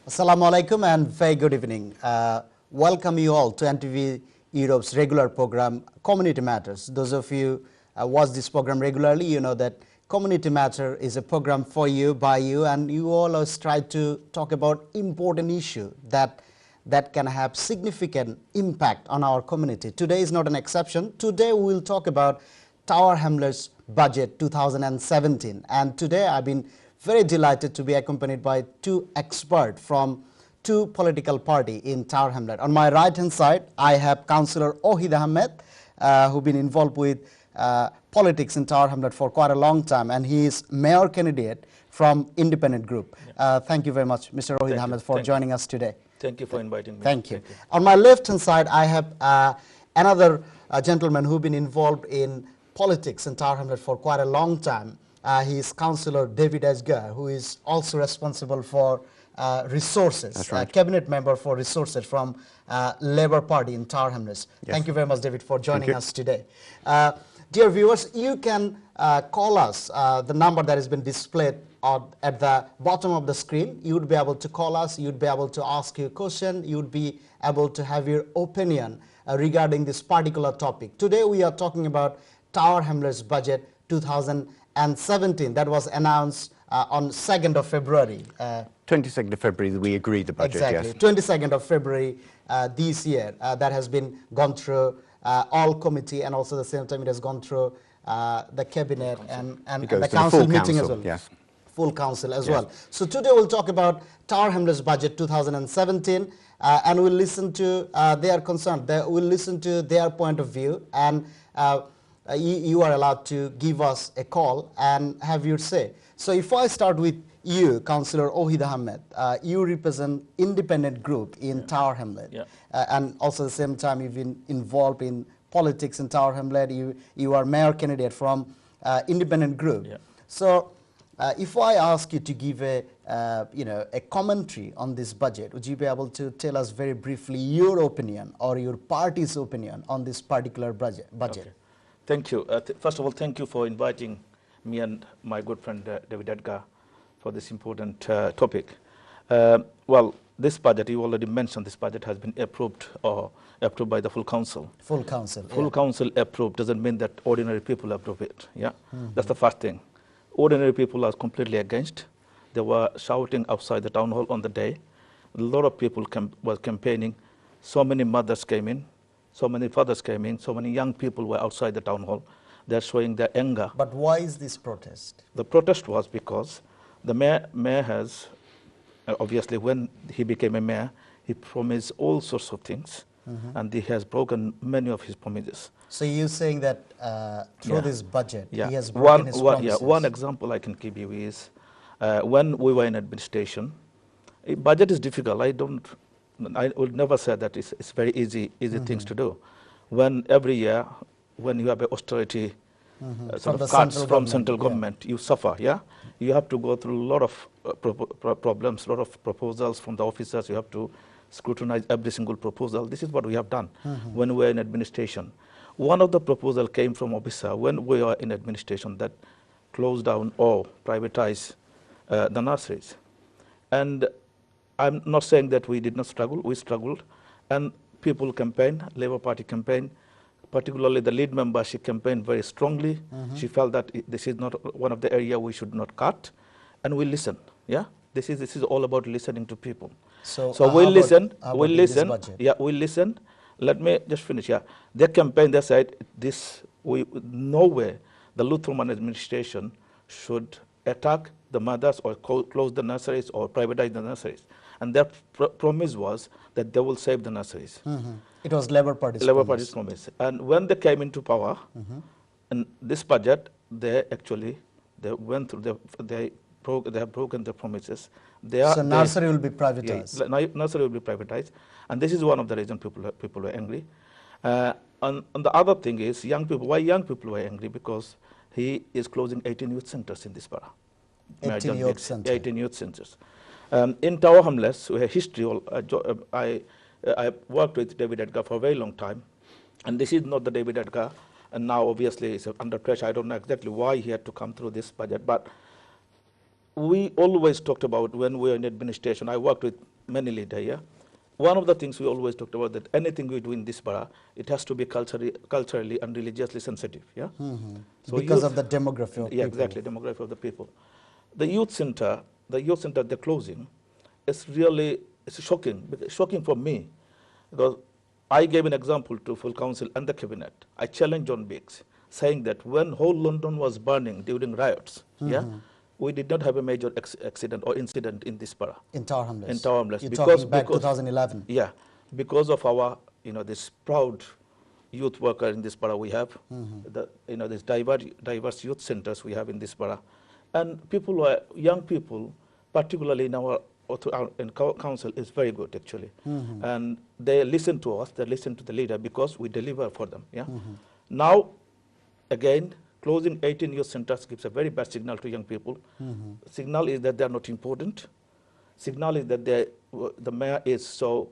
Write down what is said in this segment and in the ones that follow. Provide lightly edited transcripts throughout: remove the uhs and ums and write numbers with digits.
Assalamu alaikum and very good evening. Welcome you all to NTV Europe's regular program, Community Matters. Those of you watch this program regularly, you know that Community Matter is a program for you, by you, and you always try to talk about important issue that can have significant impact on our community. Today is not an exception. Today we will talk about Tower Hamlets budget 2017, and today I've been very delighted to be accompanied by two experts from two political parties in Tower Hamlet. On my right hand side, I have Councillor Hyder, who's been involved with politics in Tower Hamlet for quite a long time, and he is mayor candidate from independent group. Thank you very much, Mr. Hyder, for joining us today. Thank you for inviting me. Thank you. On my left hand side, I have another gentleman who's been involved in politics in Tower Hamlet for quite a long time. He is Councillor David Edgar, who is also responsible for resources. That's right. Cabinet member for resources from Labour Party in Tower Hamlets. Yes. Thank you very much, David, for joining us today. Dear viewers, you can call us. The number that has been displayed at the bottom of the screen. You would be able to call us. You would be able to ask your question. You would be able to have your opinion regarding this particular topic. Today we are talking about Tower Hamlets budget 2017 that was announced on 2nd of February. 22nd of February we agreed the budget, exactly. yes. 22nd of February this year. That has been gone through all committee, and also the same time it has gone through the cabinet and the council meeting as well. Yes. Full council as well. So today we'll talk about Tower Hamlets budget 2017 and we'll listen to their concern. We'll listen to their point of view, and you are allowed to give us a call and have your say. So if I start with you, Councillor Hyder, you represent independent group in Tower Hamlet, and also at the same time you've been involved in politics in Tower Hamlet. You are mayor candidate from independent group. So if I ask you to give a commentary on this budget, would you be able to tell us very briefly your opinion or your party's opinion on this particular budget? Okay. Thank you. First of all, thank you for inviting me and my good friend David Edgar for this important topic. Well, this budget, you already mentioned, this budget has been approved by the full council. Full council. Full council approved doesn't mean that ordinary people approve it. That's the first thing. Ordinary people are completely against. They were shouting outside the town hall on the day. A lot of people were campaigning. So many mothers came in. So many fathers came in, so many young people were outside the town hall. They're showing their anger. But why is this protest? The protest was because the mayor has, obviously when he became a mayor, he promised all sorts of things, and he has broken many of his promises. So you're saying that through this budget, he has broken his promises? One example I can give you is, when we were in administration, budget is difficult. I would never say that it's very easy things to do. When every year, when you have an austerity sort of cuts from central government, you suffer, You have to go through a lot of problems, a lot of proposals from the officers. You have to scrutinize every single proposal. This is what we have done when we were in administration. One of the proposals came from officer when we were in administration that closed down or privatized the nurseries. And I'm not saying that we did not struggle. We struggled, and people campaigned, Labour Party campaigned, particularly the lead member, she campaigned very strongly. She felt that this is not one of the areas we should not cut, and we listened. This is all about listening to people. So we listened. We listened. Let me just finish. Their campaign, they said nowhere the Luthman administration should attack the mothers or close the nurseries or privatize the nurseries. And their promise was that they will save the nurseries. It was Labour Party's promise. And when they came into power, in this budget, they went through, they have broken their promises. So nursery will be privatized. Nursery will be privatized. And this is one of the reasons people were angry. And the other thing is, young people. Why young people were angry? Because he is closing 18 youth centers in this borough. 18 youth centers. 18 youth centers. In Tower Hamlets, we have history. I worked with David Edgar for a very long time, and this is not the David Edgar. And now, obviously, it's under pressure. I don't know exactly why he had to come through this budget, but we always talked about when we were in administration. I worked with many leaders here. One of the things we always talked about that anything we do in this borough, it has to be culturally and religiously sensitive. Yeah. So because of the demography of yeah, people. exactly, demography of the people. The youth center they're closing, it's really shocking for me, because I gave an example to full council and the cabinet. I challenged John Biggs, saying that when whole London was burning during riots, yeah, we did not have a major accident or incident in this borough. In Tower Hamlets. In Tower Hamlets. You're talking back 2011. Yeah, because of our, this proud youth worker in this borough we have, this diverse youth centers we have in this borough, and young people, particularly in our council, is very good actually, and they listen to us, they listen to the leader because we deliver for them. Yeah. Now, again, closing 18 youth centers gives a very bad signal to young people. Signal is that they are not important. Signal is that the mayor is so,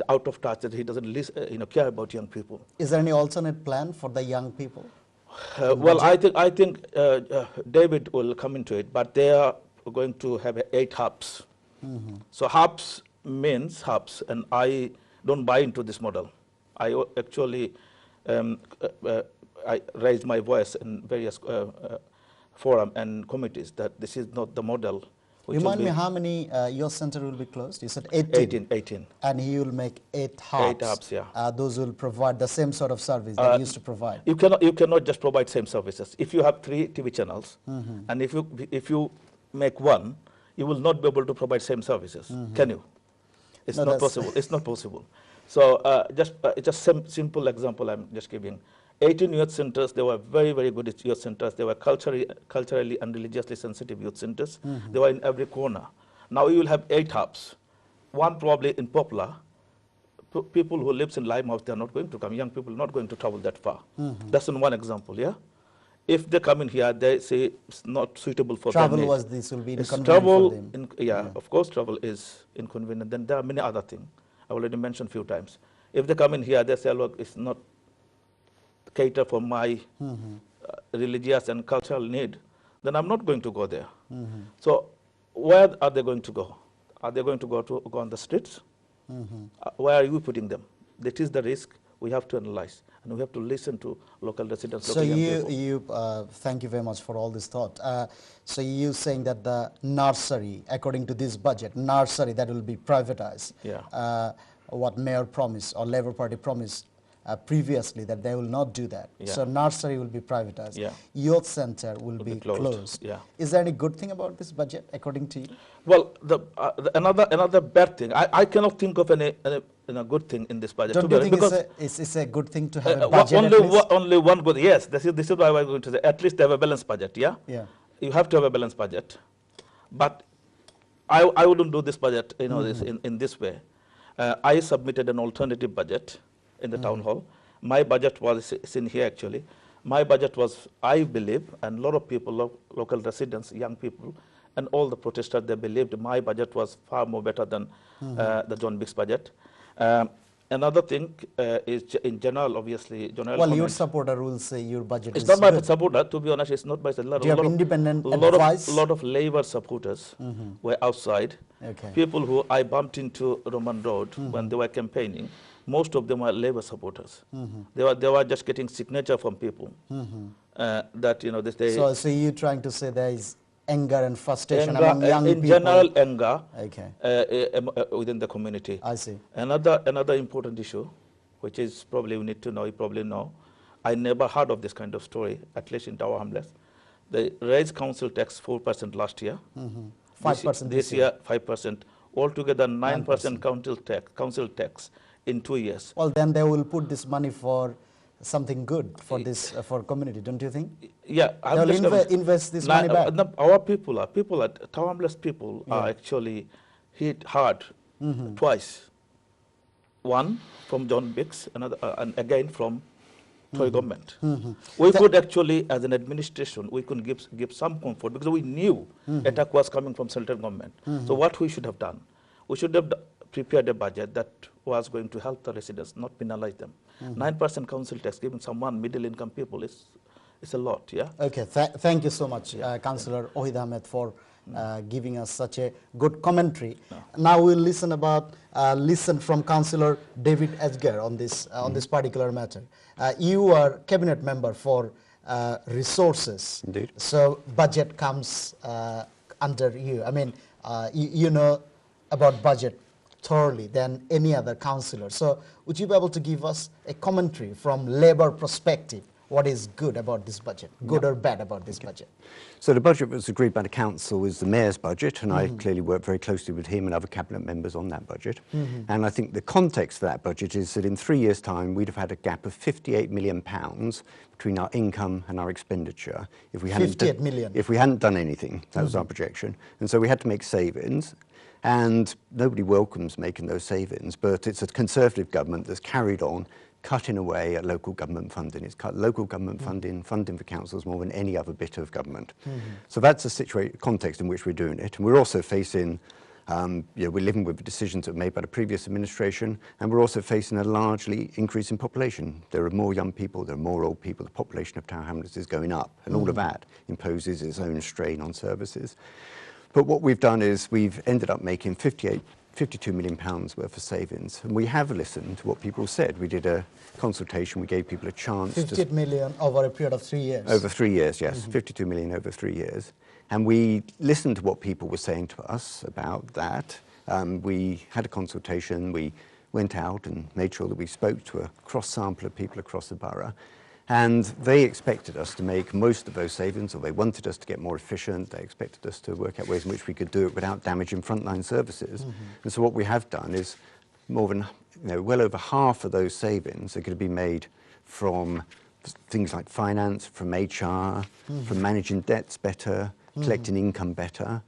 out of touch that he doesn't care about young people. Is there any alternate plan for the young people? Well, I think David will come into it, but they are going to have 8 hubs. So hubs means hubs, and I don't buy into this model. I actually I raised my voice in various forums and committees that this is not the model. Remind me how many your center will be closed? You said 18. 18. And he will make 8 hubs. 8 hubs, yeah. Those will provide the same sort of service that he used to provide. You cannot just provide same services. If you have 3 TV channels, and if you make 1, you will not be able to provide same services. Can you? It's not possible. It's not possible. So just some simple example I'm just giving. 18 youth centers, they were very, very good youth centers. They were culturally and religiously sensitive youth centers. They were in every corner. Now you will have 8 hubs. One probably in Poplar. People who lives in Limehouse, they are not going to come. Young people are not going to travel that far. That's one example, yeah? If they come in here, they say it's not suitable for them. Travel this will be inconvenient for them. Yeah, of course travel is inconvenient. Then there are many other things. I already mentioned a few times. If they come in here, they say, look, it's not cater for my religious and cultural need, then I'm not going to go there. So where are they going to go? Are they going to go on the streets? Where are you putting them? That is the risk we have to analyze, and we have to listen to local residents. So thank you very much for all this thought. So you saying that the nursery, according to this budget, nursery that will be privatized. Yeah. What Mayor promised or Labour Party promised previously that they will not do that. Yeah. So nursery will be privatized. Yeah. Youth center will be closed. Yeah. Is there any good thing about this budget, according to you? Well, another bad thing. I cannot think of any good thing in this budget. Don't you think it's a good thing to have a budget? Only one good. Yes, this is why we're going to say at least they have a balanced budget. Yeah. Yeah. You have to have a balanced budget, but I wouldn't do this budget. This in this way. I submitted an alternative budget in the town hall. My budget was in here actually. My budget was, I believe, and a lot of people, local residents, young people, and all the protesters, they believed my budget was far more better than the John Biggs budget. Another thing is, in general, obviously, well, your supporter will say your budget is not my supporter. To be honest, it's not my supporter. Do you have independent advice? A lot of Labour supporters were outside. Okay. People who I bumped into Roman Road when they were campaigning, most of them were Labour supporters. They were just getting signature from people that So you're trying to say there is anger and frustration among young people? In general, anger. Okay. Within the community. I see. Another important issue, which is probably we need to know. You probably know. I never heard of this kind of story, at least in Tower Hamlets. They raised council tax 4% last year. 5% this year. 5%. Altogether 9% council tax in 2 years. Well, then they will put this money for something good for this for community, don't you think? Yeah, they'll invest this money back. Our people at Tower Hamlets people are actually hit hard twice. One from John Biggs, another, and again from Tory government. We could actually, as an administration, we could give some comfort because we knew attack was coming from central government. So what we should have done, we should have prepared a budget that was going to help the residents, not penalize them. 9% council tax given someone middle-income people is a lot, yeah. Okay, thank you so much, Councillor Hyder Ahmed, for giving us such a good commentary. Now we'll listen from Councillor David Edgar on this particular matter. You are cabinet member for resources. Indeed. So budget comes under you. I mean, you know about budget thoroughly than any other councillor. So would you be able to give us a commentary from Labour perspective? What is good about this budget? Good or bad about this budget? So the budget that was agreed by the council is the mayor's budget, and I clearly worked very closely with him and other cabinet members on that budget. And I think the context for that budget is that in 3 years' time we'd have had a gap of £58 million between our income and our expenditure if we hadn't 58 million. If we hadn't done anything. That was our projection, and so we had to make savings. And nobody welcomes making those savings, but it's a Conservative government that's carried on cutting away at local government funding. It's cut local government funding for councils more than any other bit of government. So that's the context in which we're doing it. And we're also facing, we're living with the decisions that were made by the previous administration, and we're also facing a largely increasing population. There are more young people, there are more old people, the population of Tower Hamlets is going up, and all of that imposes its own strain on services. But what we've done is we've ended up making £52 million worth of savings, and we have listened to what people said. We did a consultation, we gave people a chance 58 million over a period of 3 years. Over 3 years, yes, 52 million over 3 years. And we listened to what people were saying to us about that. We had a consultation, we went out and made sure that we spoke to a cross-sample of people across the borough. And they expected us to make most of those savings, or they wanted us to get more efficient. They expected us to work out ways in which we could do it without damaging frontline services. And so what we have done is more than, well over half of those savings are going to be made from things like finance, from HR, from managing debts better, collecting income better,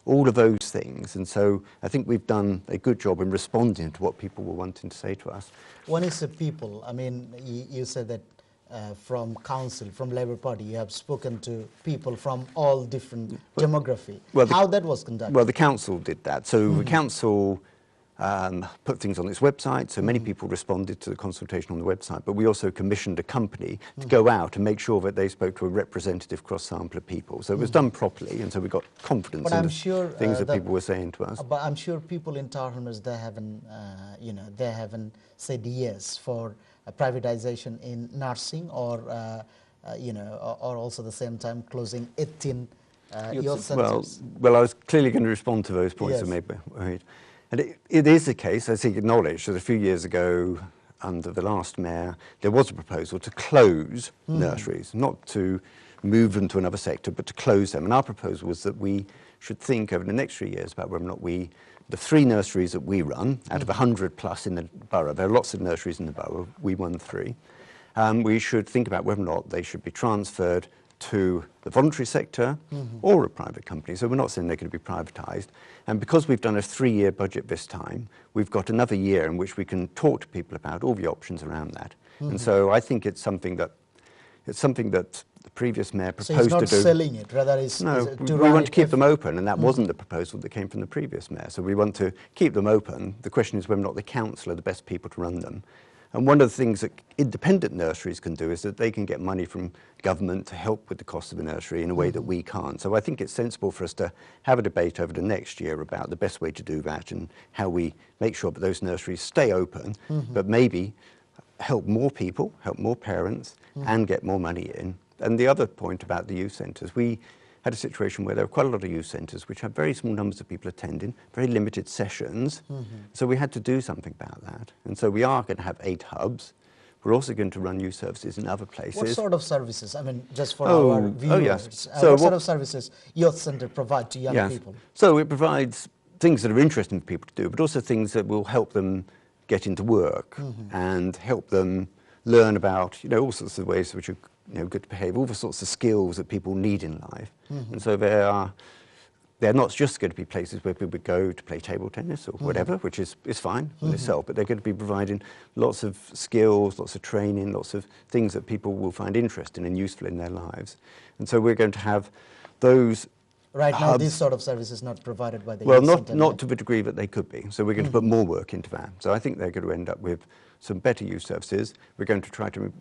all of those things. And so I think we've done a good job in responding to what people were wanting to say to us. When is the people? I mean, you said that from council, from Labour Party, you have spoken to people from all different demography. Well, how that was conducted? Well, the council did that. So the council put things on its website, so many people responded to the consultation on the website, but we also commissioned a company to go out and make sure that they spoke to a representative cross-sample of people. So it was done properly, and so we got confidence in the things that people were saying to us. But I'm sure people in Tower Hamlets, they haven't, they haven't said yes for privatization in nursing, or or also the same time closing 18 youth centers. Well, I was clearly going to respond to those points that made. And it is the case, as he acknowledged, that a few years ago, under the last mayor, there was a proposal to close nurseries, not to move them to another sector, but to close them. And our proposal was that we should think over the next 3 years about whether or not the 3 nurseries that we run, out of 100 plus in the borough, there are lots of nurseries in the borough, we won 3, we should think about whether or not they should be transferred to the voluntary sector or a private company. So we're not saying they're going to be privatised. And because we've done a 3-year budget this time, we've got another year in which we can talk to people about all the options around that. And so I think it's something that the previous mayor proposed to do. So he's not selling it, rather is to we want to keep them open, and that wasn't the proposal that came from the previous mayor. So we want to keep them open. The question is whether or not the council are the best people to run them. And one of the things that independent nurseries can do is that they can get money from government to help with the cost of a nursery in a way that we can't. So I think it's sensible for us to have a debate over the next year about the best way to do that and how we make sure that those nurseries stay open, but maybe help more people, help more parents, and get more money in. And the other point about the youth centres, we had a situation where there were quite a lot of youth centres which had very small numbers of people attending, very limited sessions, so we had to do something about that. And so we are going to have 8 hubs. We're also going to run youth services in other places. What sort of services? I mean, just for our viewers, yes. So what sort of services youth centre provide to young people? So it provides things that are interesting for people to do, but also things that will help them get into work and help them learn about, all sorts of ways which are good to behave, all the sorts of skills that people need in life. And so they're not just going to be places where people go to play table tennis or whatever, which is fine in itself, but they're going to be providing lots of skills, lots of training, lots of things that people will find interesting and useful in their lives. And so we're going to have those Right now, hubs. this sort of service is not provided by the Well, youth center, not right? to the degree that they could be. So we're going to put more work into that. So I think they're going to end up with some better youth services. We're going to try to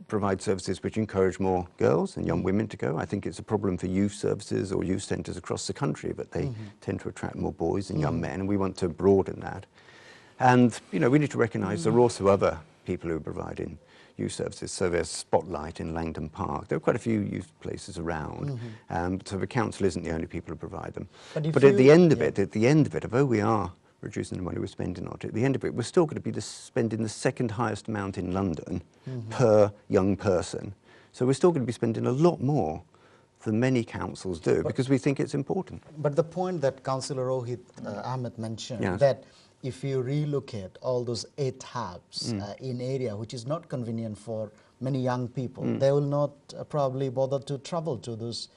provide services which encourage more girls and young women to go. I think it's a problem for youth services or youth centres across the country, but they tend to attract more boys and young men, and we want to broaden that. And, you know, we need to recognise there are also other people who are providing youth services. So there's Spotlight in Langdon Park. There are quite a few youth places around. So the council isn't the only people who provide them. But at the end of it, although we are reducing the money we're spending on it, at the end of it, we're still going to be spending the second highest amount in London per young person. So we're still going to be spending a lot more than many councils do, because we think it's important. But the point that Councillor Rohit Ahmed mentioned, Yes. that if you relocate all those 8 hubs in area which is not convenient for many young people, they will not probably bother to travel to those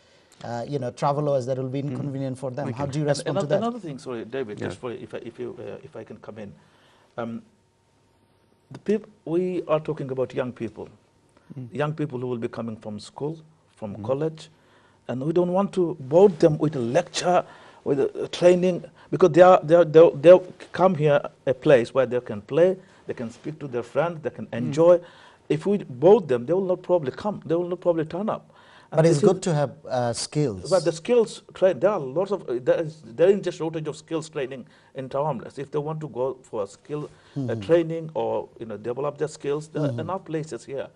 travelers that will be inconvenient for them. How do you respond to that? Another thing, sorry, David, Yeah. just for if I can come in. We are talking about young people who will be coming from school, from college, and we don't want to bore them with a lecture, with a training, because they'll come here a place where they can play, they can speak to their friends, they can enjoy. If we bore them, they will not probably come. They will not probably turn up. And But it's good to have skills. But the skills, there are lots of, there is just shortage of skills training in Hamlets. If they want to go for a skill training or develop their skills, there are enough places here.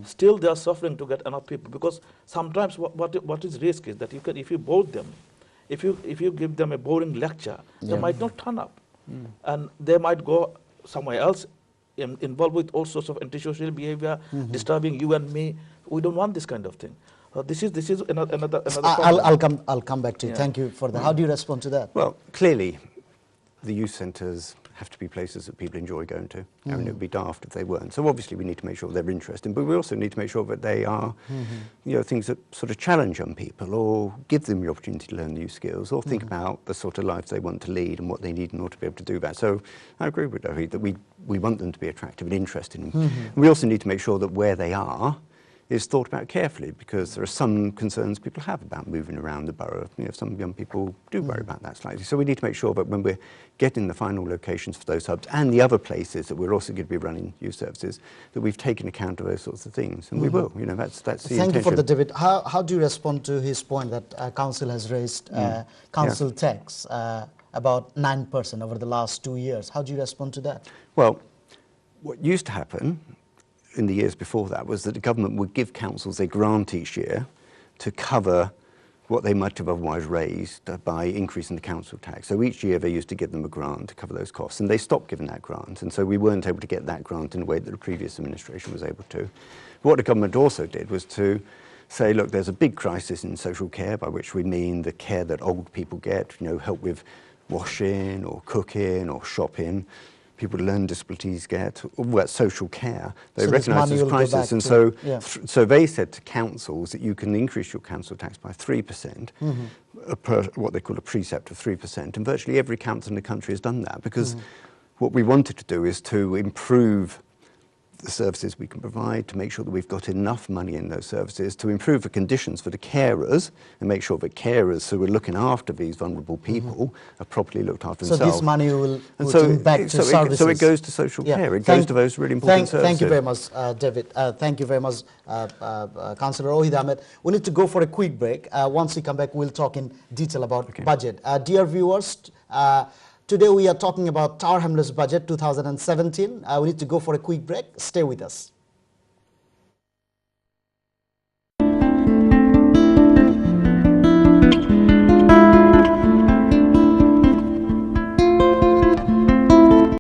Still, they are suffering to get enough people, because sometimes what is risk is that if you bore them, if you give them a boring lecture, they might not turn up, and they might go somewhere else, involved with all sorts of antisocial behavior, disturbing you and me. We don't want this kind of thing. This is another problem. I'll come back to you. Yeah. Thank you for that. How do you respond to that? Well, clearly, the youth centres have to be places that people enjoy going to. I mean, it would be daft if they weren't. So obviously we need to make sure they're interesting, but we also need to make sure that they are, things that sort of challenge young people or give them the opportunity to learn new skills or think about the sort of life they want to lead and what they need in order to be able to do that. So I agree with Rohit that we want them to be attractive and interesting. We also need to make sure that where they are is thought about carefully, because there are some concerns people have about moving around the borough. Some young people do worry about that slightly. So we need to make sure that when we're getting the final locations for those hubs and the other places that we're also going to be running youth services, that we've taken account of those sorts of things, and we will. That's the intention. Thank you for the debate. How do you respond to his point that council has raised council tax about 9% over the last 2 years? How do you respond to that? Well, what used to happen in the years before that was that the government would give councils a grant each year to cover what they might have otherwise raised by increasing the council tax. So each year they used to give them a grant to cover those costs, and they stopped giving that grant, and so we weren't able to get that grant in a way that the previous administration was able to. What the government also did was to say, look, there's a big crisis in social care, by which we mean the care that old people get, help with washing or cooking or shopping, people with learning disabilities get, all that social care. They recognise this crisis, and so they said to councils that you can increase your council tax by 3%, what they call a precept of 3%, and virtually every council in the country has done that, because what we wanted to do is to improve the services we can provide, to make sure that we've got enough money in those services, to improve the conditions for the carers and make sure that carers who are looking after these vulnerable people are properly looked after themselves. So this money will go back to services. So it goes to social care. It goes to those really important services. Thank you very much, David. Thank you very much, Councillor Rohit Ahmed. We need to go for a quick break. Once we come back, we'll talk in detail about budget. Dear viewers, today we are talking about Tower Hamlets budget 2017. We need to go for a quick break. Stay with us.